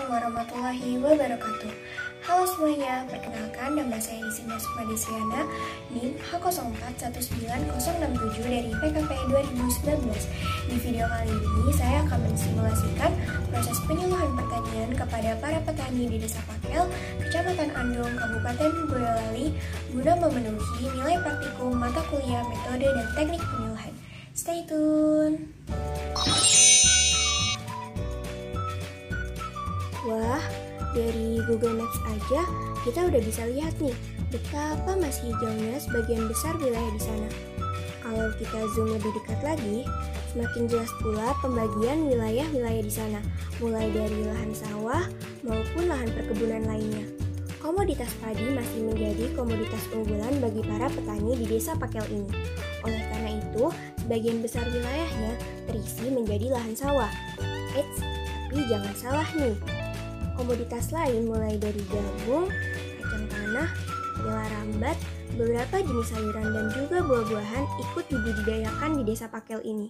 warahmatullahi wabarakatuh. Halo semuanya, perkenalkan nama saya Disina Sukmadesiana, NIM H041967 dari PKP 2019. Di video kali ini saya akan mensimulasikan proses penyuluhan pertanian kepada para petani di Desa Pakel, Kecamatan Andong, Kabupaten Boyolali, guna memenuhi nilai praktikum mata kuliah metode dan teknik penyuluhan. Stay tune! Wah, dari Google Maps aja kita udah bisa lihat nih betapa masih hijaunya sebagian besar wilayah di sana. Kalau kita zoom lebih dekat lagi, semakin jelas pula pembagian wilayah-wilayah di sana, mulai dari lahan sawah maupun lahan perkebunan lainnya. Komoditas padi masih menjadi komoditas unggulan bagi para petani di Desa Pakel ini. Oleh karena itu, sebagian besar wilayahnya terisi menjadi lahan sawah. Eits, tapi jangan salah nih. Komoditas lain mulai dari jagung, kacang tanah, nila rambat, beberapa jenis sayuran dan juga buah-buahan ikut dibudidayakan di Desa Pakel ini.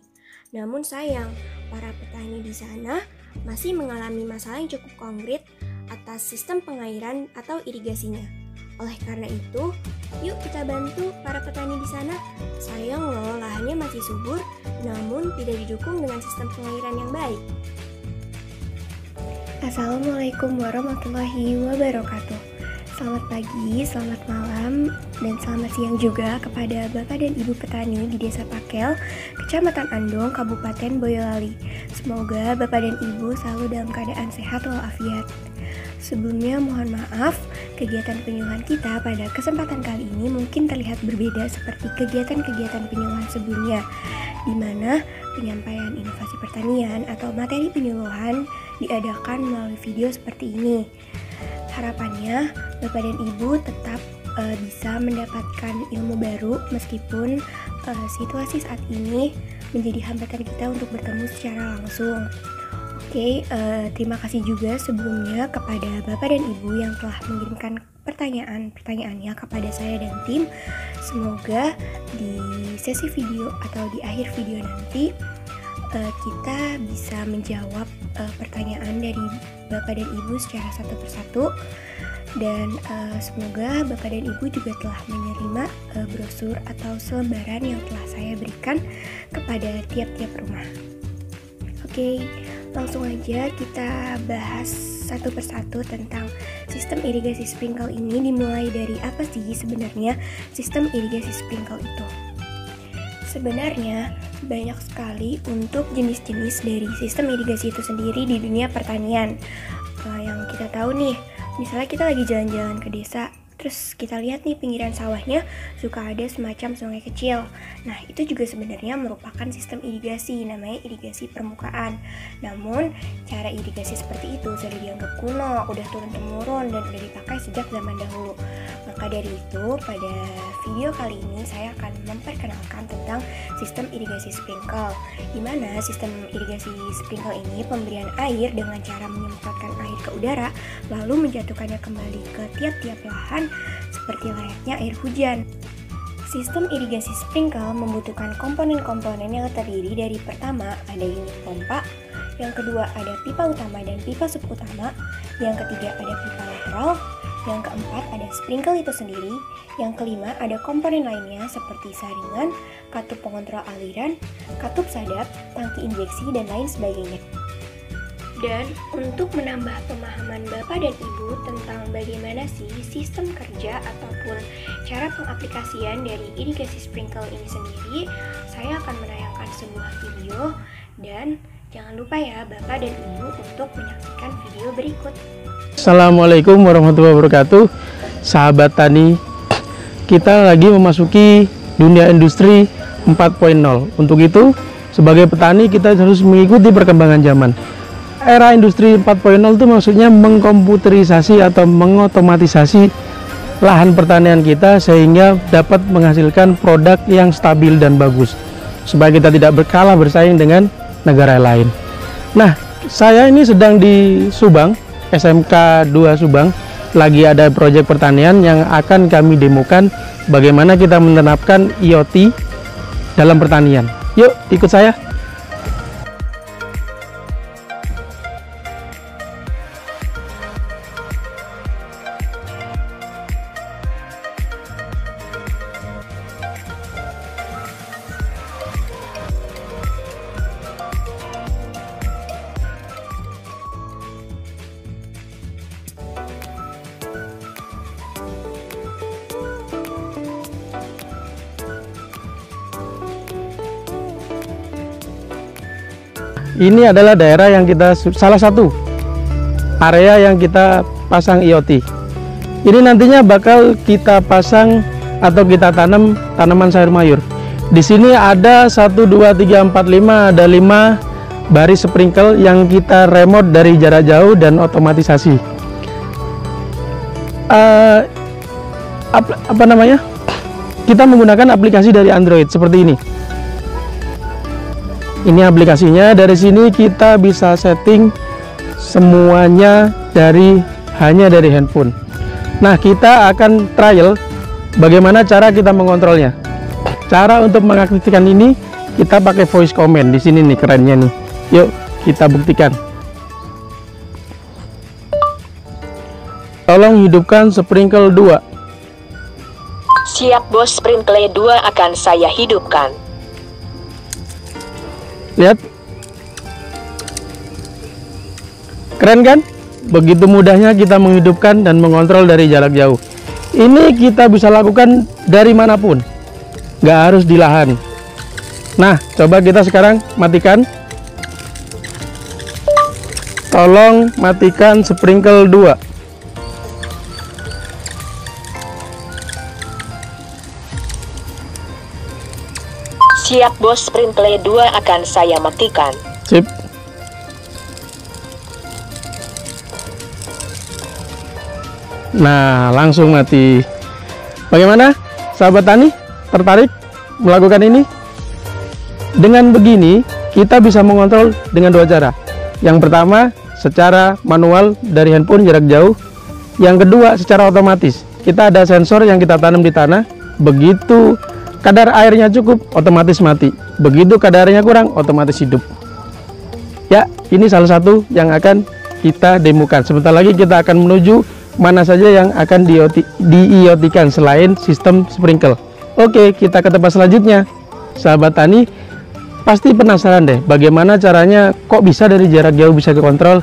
Namun sayang, para petani di sana masih mengalami masalah yang cukup konkret atas sistem pengairan atau irigasinya. Oleh karena itu, yuk kita bantu para petani di sana. Sayang loh, lahannya masih subur, namun tidak didukung dengan sistem pengairan yang baik. Assalamualaikum warahmatullahi wabarakatuh. Selamat pagi, selamat malam, dan selamat siang juga kepada Bapak dan Ibu petani di Desa Pakel, Kecamatan Andong, Kabupaten Boyolali. Semoga Bapak dan Ibu selalu dalam keadaan sehat walafiat. Sebelumnya mohon maaf, kegiatan penyuluhan kita pada kesempatan kali ini mungkin terlihat berbeda seperti kegiatan-kegiatan penyuluhan sebelumnya, di mana penyampaian inovasi pertanian atau materi penyuluhan diadakan melalui video seperti ini. Harapannya Bapak dan Ibu tetap bisa mendapatkan ilmu baru meskipun situasi saat ini menjadi hambatan kita untuk bertemu secara langsung. Oke, terima kasih juga sebelumnya kepada Bapak dan Ibu yang telah mengirimkan pertanyaannya kepada saya dan tim. Semoga di sesi video atau di akhir video nanti kita bisa menjawab pertanyaan dari Bapak dan Ibu secara satu persatu, dan semoga Bapak dan Ibu juga telah menerima brosur atau selembaran yang telah saya berikan kepada tiap-tiap rumah. Oke, langsung aja kita bahas satu persatu tentang sistem irigasi sprinkle ini. Dimulai dari apa sih sebenarnya sistem irigasi sprinkle itu? Sebenarnya banyak sekali untuk jenis-jenis dari sistem irigasi itu sendiri di dunia pertanian. Yang kita tahu nih, misalnya kita lagi jalan-jalan ke desa, terus kita lihat nih pinggiran sawahnya suka ada semacam sungai kecil. Nah, itu juga sebenarnya merupakan sistem irigasi, namanya irigasi permukaan. Namun, cara irigasi seperti itu sudah dianggap kuno, udah turun-temurun, dan udah dipakai sejak zaman dahulu. Maka dari itu, pada video kali ini saya akan memperkenalkan tentang sistem irigasi sprinkle, di mana sistem irigasi sprinkle ini pemberian air dengan cara menyemprotkan air ke udara, lalu menjatuhkannya kembali ke tiap-tiap lahan seperti layaknya air hujan. Sistem irigasi sprinkle membutuhkan komponen-komponen yang terdiri dari pertama ada unit pompa, yang kedua ada pipa utama dan pipa subutama, yang ketiga ada pipa lateral, yang keempat ada sprinkle itu sendiri, yang kelima ada komponen lainnya seperti saringan, katup pengontrol aliran, katup sadap, tangki injeksi, dan lain sebagainya. Dan untuk menambah pemahaman Bapak dan Ibu tentang bagaimana sih sistem kerja ataupun cara pengaplikasian dari irigasi sprinkle ini sendiri, saya akan menayangkan sebuah video, dan jangan lupa ya Bapak dan Ibu untuk menyaksikan video berikut. Assalamualaikum warahmatullahi wabarakatuh. Sahabat tani, kita lagi memasuki dunia industri 4.0. Untuk itu, sebagai petani kita harus mengikuti perkembangan zaman. Era industri 4.0 itu maksudnya mengkomputerisasi atau mengotomatisasi lahan pertanian kita sehingga dapat menghasilkan produk yang stabil dan bagus, supaya kita tidak kalah bersaing dengan negara lain. Nah, saya ini sedang di Subang, SMK 2 Subang, lagi ada proyek pertanian yang akan kami demokan bagaimana kita menerapkan IoT dalam pertanian. Yuk, ikut saya. ini adalah daerah yang salah satu area yang kita pasang IoT. Ini nantinya bakal kita pasang atau kita tanam tanaman sayur mayur. Di sini ada 1 2 3 4 5, ada 5 baris sprinkle yang kita remote dari jarak jauh dan otomatisasi. Apa namanya? Kita menggunakan aplikasi dari Android seperti ini. Ini aplikasinya. Dari sini kita bisa setting semuanya hanya dari handphone. Nah, kita akan trial bagaimana cara kita mengontrolnya. Cara untuk mengaktifkan ini kita pakai voice command. Di sini nih kerennya nih. Yuk kita buktikan. Tolong hidupkan sprinkle 2. Siap bos, sprinkle 2 akan saya hidupkan. Lihat. Keren kan? Begitu mudahnya kita menghidupkan dan mengontrol dari jarak jauh. Ini kita bisa lakukan dari manapun, nggak harus di lahan. Nah, coba kita sekarang matikan. Tolong matikan sprinkle 2. Siap bos, sprinkle 2 akan saya matikan. Sip. Nah, langsung mati. Bagaimana, sahabat tani? Tertarik melakukan ini? Dengan begini, kita bisa mengontrol dengan 2 cara. Yang pertama, secara manual dari handphone jarak jauh. Yang kedua, secara otomatis. Kita ada sensor yang kita tanam di tanah. Begitu kadar airnya cukup, otomatis mati. Begitu kadarnya kurang, otomatis hidup. Ya, ini salah satu yang akan kita demokan. Sebentar lagi kita akan menuju mana saja yang akan di-IoT-kan selain sistem sprinkle. Oke, kita ke tempat selanjutnya. Sahabat tani pasti penasaran deh bagaimana caranya kok bisa dari jarak jauh bisa dikontrol.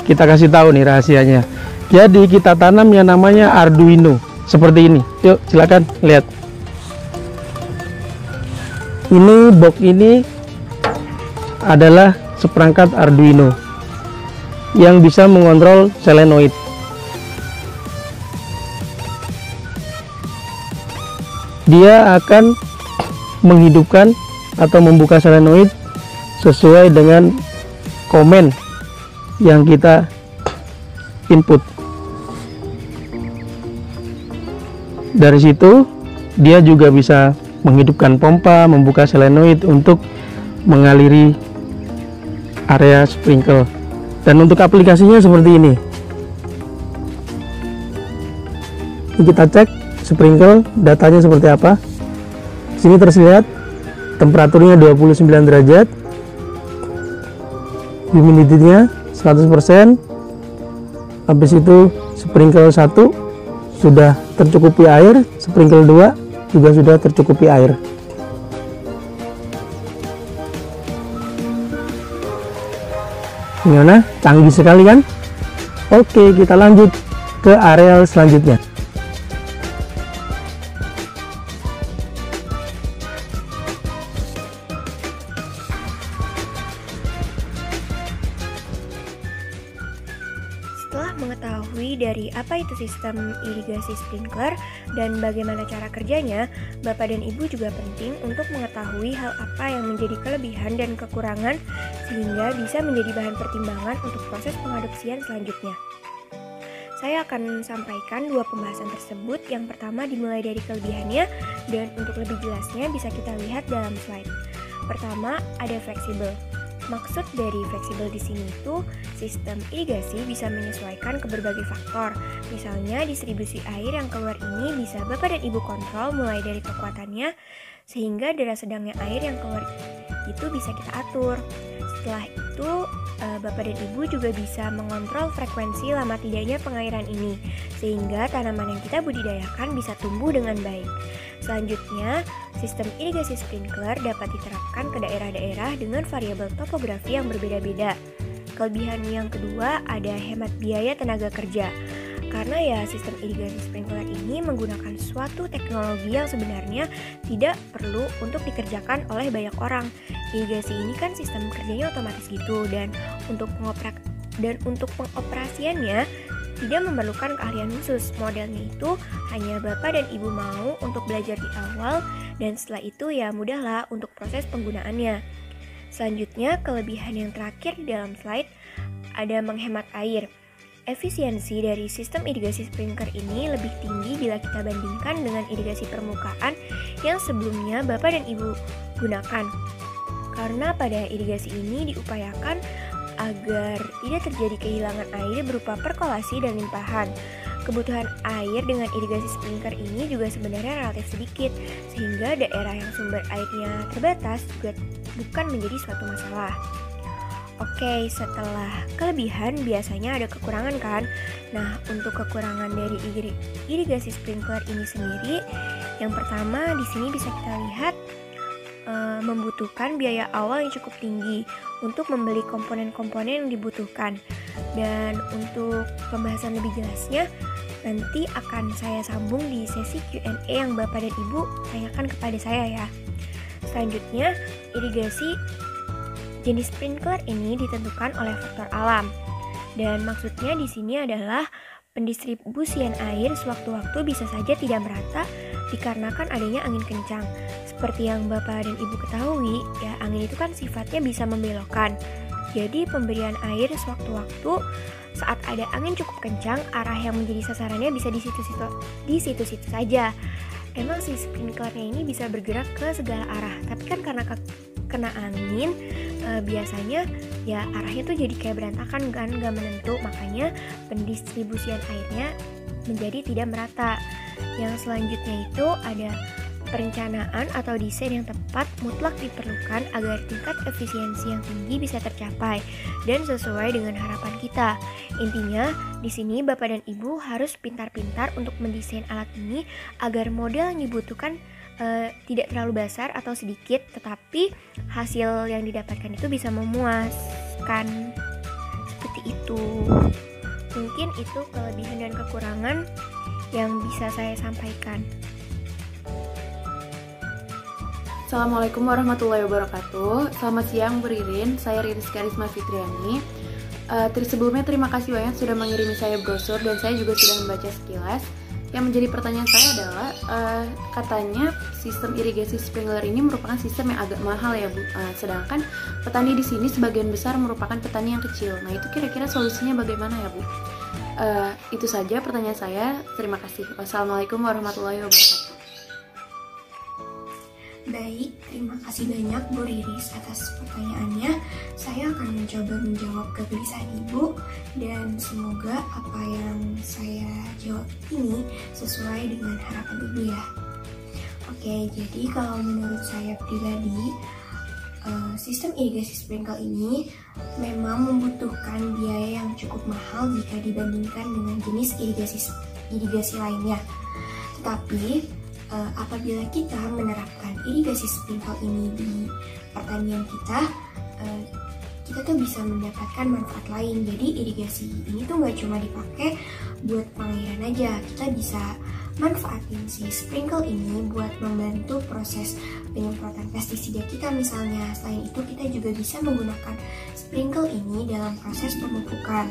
Kita kasih tahu nih rahasianya. Jadi kita tanam yang namanya Arduino seperti ini. Yuk silakan lihat. Ini box ini adalah seperangkat Arduino yang bisa mengontrol solenoid. Dia akan menghidupkan atau membuka solenoid sesuai dengan komen yang kita input. Dari situ dia juga bisa menghidupkan pompa, membuka solenoid untuk mengaliri area sprinkle. Dan untuk aplikasinya seperti ini. Ini kita cek sprinkle datanya seperti apa. Sini terlihat temperaturnya 29 derajat, humidity-nya 100%. Habis itu sprinkle 1 sudah tercukupi air, sprinkle 2 juga sudah tercukupi air. Gimana? Canggih sekali kan? Oke, kita lanjut ke area selanjutnya. Setelah mengetahui dari apa itu sistem irigasi sprinkler dan bagaimana cara kerjanya, Bapak dan Ibu juga penting untuk mengetahui hal apa yang menjadi kelebihan dan kekurangan sehingga bisa menjadi bahan pertimbangan untuk proses pengadopsian selanjutnya. Saya akan sampaikan 2 pembahasan tersebut. Yang pertama dimulai dari kelebihannya dan untuk lebih jelasnya bisa kita lihat dalam slide. Pertama, ada fleksibel. Maksud dari fleksibel di sini itu sistem irigasi bisa menyesuaikan ke berbagai faktor. Misalnya distribusi air yang keluar ini bisa Bapak dan Ibu kontrol mulai dari kekuatannya sehingga deras sedangnya air yang keluar itu bisa kita atur. Setelah itu Bapak dan Ibu juga bisa mengontrol frekuensi lama tidaknya pengairan ini sehingga tanaman yang kita budidayakan bisa tumbuh dengan baik. Selanjutnya, sistem irigasi sprinkler dapat diterapkan ke daerah-daerah dengan variabel topografi yang berbeda-beda. Kelebihan yang kedua ada hemat biaya tenaga kerja. Karena ya sistem irigasi sprinkler ini menggunakan suatu teknologi yang sebenarnya tidak perlu untuk dikerjakan oleh banyak orang. irigasi ini kan sistem kerjanya otomatis gitu, dan untuk pengoperasiannya tidak memerlukan keahlian khusus. Modelnya itu hanya bapak dan ibu mau untuk belajar di awal, dan setelah itu ya mudahlah untuk proses penggunaannya. Selanjutnya, kelebihan yang terakhir di dalam slide ada menghemat air. Efisiensi dari sistem irigasi sprinkler ini lebih tinggi bila kita bandingkan dengan irigasi permukaan yang sebelumnya bapak dan ibu gunakan. Karena pada irigasi ini diupayakan agar tidak terjadi kehilangan air berupa perkolasi dan limpahan. Kebutuhan air dengan irigasi sprinkler ini juga sebenarnya relatif sedikit, sehingga daerah yang sumber airnya terbatas juga bukan menjadi suatu masalah. Oke, setelah kelebihan biasanya ada kekurangan kan? Nah, untuk kekurangan dari irigasi sprinkler ini sendiri, yang pertama di sini bisa kita lihat membutuhkan biaya awal yang cukup tinggi untuk membeli komponen-komponen yang dibutuhkan. Dan untuk pembahasan lebih jelasnya nanti akan saya sambung di sesi Q&A yang Bapak dan Ibu tanyakan kepada saya ya. Selanjutnya, irigasi jenis sprinkler ini ditentukan oleh faktor alam. Dan maksudnya di sini adalah pendistribusian air sewaktu-waktu bisa saja tidak merata dikarenakan adanya angin kencang. Seperti yang Bapak dan Ibu ketahui, ya angin itu kan sifatnya bisa membelokkan. Jadi pemberian air sewaktu-waktu saat ada angin cukup kencang, arah yang menjadi sasarannya bisa di situ-situ saja. Emang si sprinklernya ini bisa bergerak ke segala arah, tapi kan karena kena angin biasanya ya arahnya tuh jadi kayak berantakan kan, gak menentu, makanya pendistribusian airnya menjadi tidak merata. Yang selanjutnya itu ada perencanaan atau desain yang tepat mutlak diperlukan agar tingkat efisiensi yang tinggi bisa tercapai dan sesuai dengan harapan kita. Intinya, di sini Bapak dan Ibu harus pintar-pintar untuk mendesain alat ini agar model yang dibutuhkan tidak terlalu besar atau sedikit, tetapi hasil yang didapatkan itu bisa memuaskan. Seperti itu. Mungkin itu kelebihan dan kekurangan yang bisa saya sampaikan. Assalamualaikum warahmatullahi wabarakatuh. Selamat siang Bu Ririn, saya Riris Karisma Fitriani. Sebelumnya terima kasih banyak sudah mengirimi saya brosur dan saya juga sudah membaca sekilas. Yang menjadi pertanyaan saya adalah katanya sistem irigasi sprinkler ini merupakan sistem yang agak mahal ya Bu. Sedangkan petani di sini sebagian besar merupakan petani yang kecil. Nah itu kira-kira solusinya bagaimana ya Bu? Itu saja pertanyaan saya. Terima kasih. Wassalamualaikum warahmatullahi wabarakatuh. Baik, terima kasih banyak Bu Riris atas pertanyaannya. Saya akan mencoba menjawab kegelisahan Ibu dan semoga apa yang saya jawab ini sesuai dengan harapan Ibu ya. Oke, jadi kalau menurut saya pribadi, sistem irigasi sprinkler ini memang membutuhkan biaya yang cukup mahal jika dibandingkan dengan jenis irigasi lainnya. Tetapi apabila kita menerapkan irigasi sprinkler ini di pertanian kita tuh bisa mendapatkan manfaat lain. Jadi irigasi ini tuh nggak cuma dipakai buat pengairan aja, kita bisa manfaatin si sprinkler ini buat membantu proses penyemprotan pestisida kita misalnya. Selain itu kita juga bisa menggunakan sprinkler ini dalam proses pemupukan.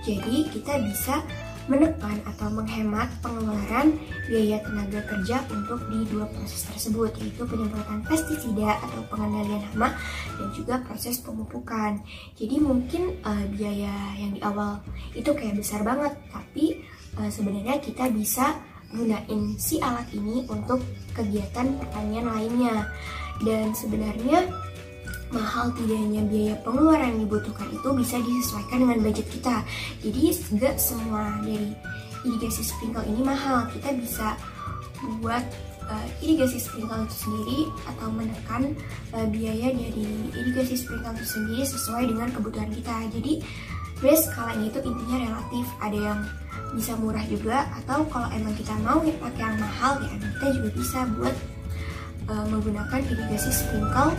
Jadi kita bisa menekan atau menghemat pengeluaran biaya tenaga kerja untuk di dua proses tersebut, yaitu penyemprotan pestisida atau pengendalian hama dan juga proses pemupukan. Jadi mungkin biaya yang di awal itu kayak besar banget, tapi sebenarnya kita bisa gunain si alat ini untuk kegiatan pertanian lainnya. Dan sebenarnya mahal tidaknya biaya pengeluaran yang dibutuhkan itu bisa disesuaikan dengan budget kita. Jadi gak semua dari irigasi sprinkler ini mahal. Kita bisa buat irigasi sprinkler itu sendiri atau menekan biaya dari irigasi sprinkler itu sendiri sesuai dengan kebutuhan kita. Jadi skalanya itu intinya relatif, ada yang bisa murah juga, atau kalau emang kita mau pakai yang mahal ya kita juga bisa buat menggunakan irigasi sprinkler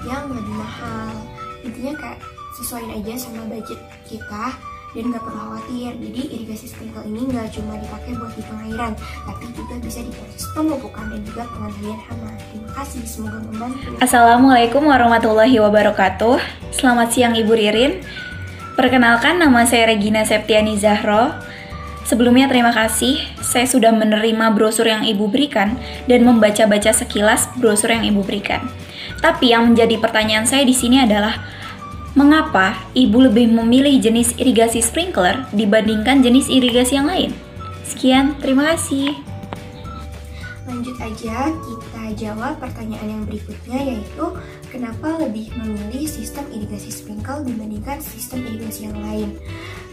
yang lebih mahal. Intinya kayak sesuaiin aja sama budget kita Dan nggak perlu khawatir, jadi irigasi sprinkle ini nggak cuma dipakai buat di pengairan, tapi juga bisa di proses pemupukan dan juga pengendalian hama. Terima kasih, semoga membantu. Assalamualaikum warahmatullahi wabarakatuh. Selamat siang Ibu Ririn. Perkenalkan, nama saya Regina Septiani Zahro. Sebelumnya terima kasih, saya sudah menerima brosur yang Ibu berikan dan membaca-baca sekilas brosur yang Ibu berikan. Tapi yang menjadi pertanyaan saya di sini adalah, mengapa Ibu lebih memilih jenis irigasi sprinkler dibandingkan jenis irigasi yang lain? Sekian, terima kasih. Lanjut aja, kita jawab pertanyaan yang berikutnya, yaitu kenapa lebih memilih sistem irigasi sprinkle dibandingkan sistem irigasi yang lain.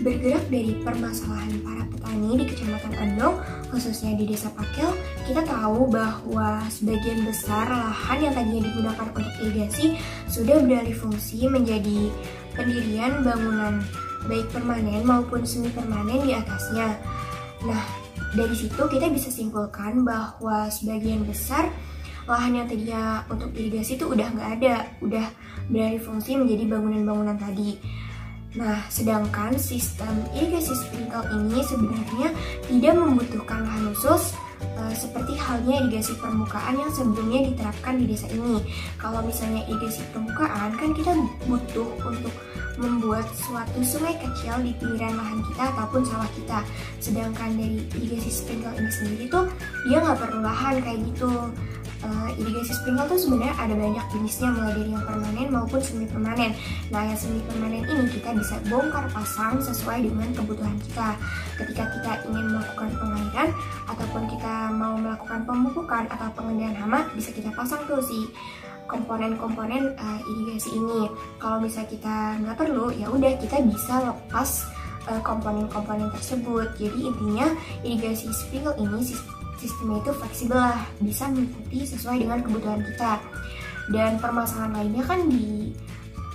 Bergerak dari permasalahan para petani di Kecamatan Andong, khususnya di Desa Pakel, kita tahu bahwa sebagian besar lahan yang tadinya digunakan untuk irigasi sudah beralih fungsi menjadi pendirian bangunan, baik permanen maupun semi permanen di atasnya. Nah, dari situ kita bisa simpulkan bahwa sebagian besar lahan yang tadinya untuk irigasi itu udah nggak ada, udah beralih fungsi menjadi bangunan-bangunan tadi. Nah, sedangkan sistem irigasi sprinkle ini sebenarnya tidak membutuhkan lahan khusus seperti halnya irigasi permukaan yang sebelumnya diterapkan di desa ini. Kalau misalnya irigasi permukaan kan kita butuh untuk membuat suatu sungai kecil di pinggiran lahan kita ataupun sawah kita. Sedangkan dari irigasi sprinkle ini sendiri tuh dia nggak perlu lahan kayak gitu. Irigasi sprinkle tuh sebenarnya ada banyak jenisnya, mulai dari yang permanen maupun semi permanen. Nah, yang semi permanen ini kita bisa bongkar pasang sesuai dengan kebutuhan kita. Ketika kita ingin melakukan pengairan ataupun kita mau melakukan pemupukan atau pengendalian hama, bisa kita pasang tuh si komponen-komponen irigasi ini. Kalau misalnya kita nggak perlu, ya udah kita bisa lepas komponen-komponen tersebut. Jadi intinya irigasi sprinkle ini sistemnya itu fleksibel lah, bisa mengikuti sesuai dengan kebutuhan kita. Dan permasalahan lainnya kan di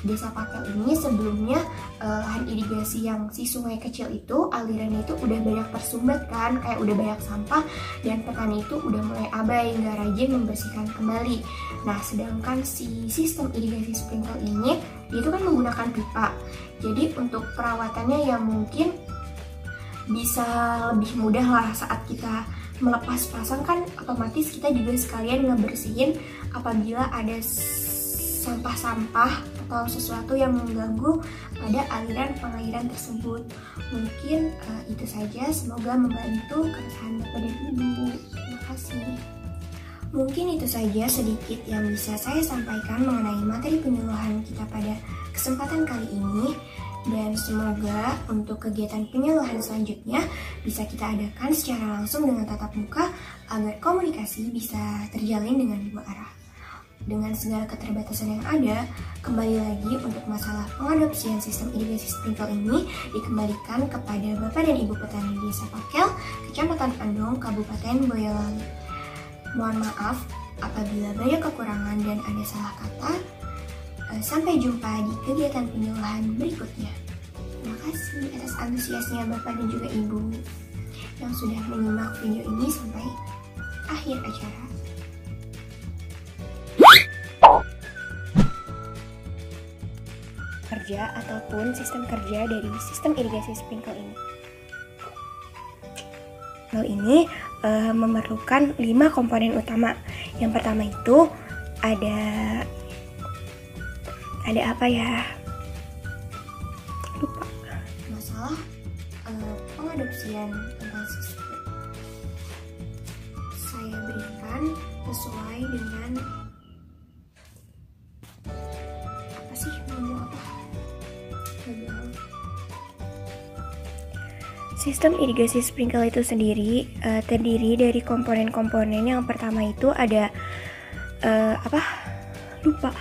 Desa Pakel ini sebelumnya lahan irigasi yang si sungai kecil itu alirannya itu udah banyak tersumbat kan, kayak udah banyak sampah dan petani itu udah mulai abai, nggak rajin membersihkan kembali. Nah, sedangkan si sistem irigasi sprinkle ini dia itu kan menggunakan pipa, jadi untuk perawatannya ya mungkin bisa lebih mudah lah. Saat kita melepas pasang kan otomatis kita juga sekalian ngebersihin apabila ada sampah-sampah atau sesuatu yang mengganggu pada aliran pengairan tersebut. Mungkin itu saja, semoga membantu keresahan Bapak dan Ibu. Terima kasih. Mungkin itu saja sedikit yang bisa saya sampaikan mengenai materi penyuluhan kita pada kesempatan kali ini. Dan semoga untuk kegiatan penyuluhan selanjutnya bisa kita adakan secara langsung dengan tatap muka agar komunikasi bisa terjalin dengan dua arah. Dengan segala keterbatasan yang ada, kembali lagi untuk masalah pengadopsian sistem irigasi sprinkle ini dikembalikan kepada Bapak dan Ibu petani Desa Pakel, Kecamatan Andong, Kabupaten Boyolali. Mohon maaf apabila banyak kekurangan dan ada salah kata. Sampai jumpa di kegiatan penyuluhan berikutnya. Terima kasih atas antusiasnya Bapak dan juga Ibu yang sudah menyimak video ini sampai akhir acara. Kerja ataupun sistem kerja dari sistem irigasi sprinkle ini. Hal ini memerlukan 5 komponen utama. Yang pertama itu ada apa ya? Lupa. Masalah pengadopsian tentang sistem saya berikan sesuai dengan apa sih, ngomong apa? Sistem irigasi sprinkle itu sendiri terdiri dari komponen-komponen. Yang pertama itu ada lupa.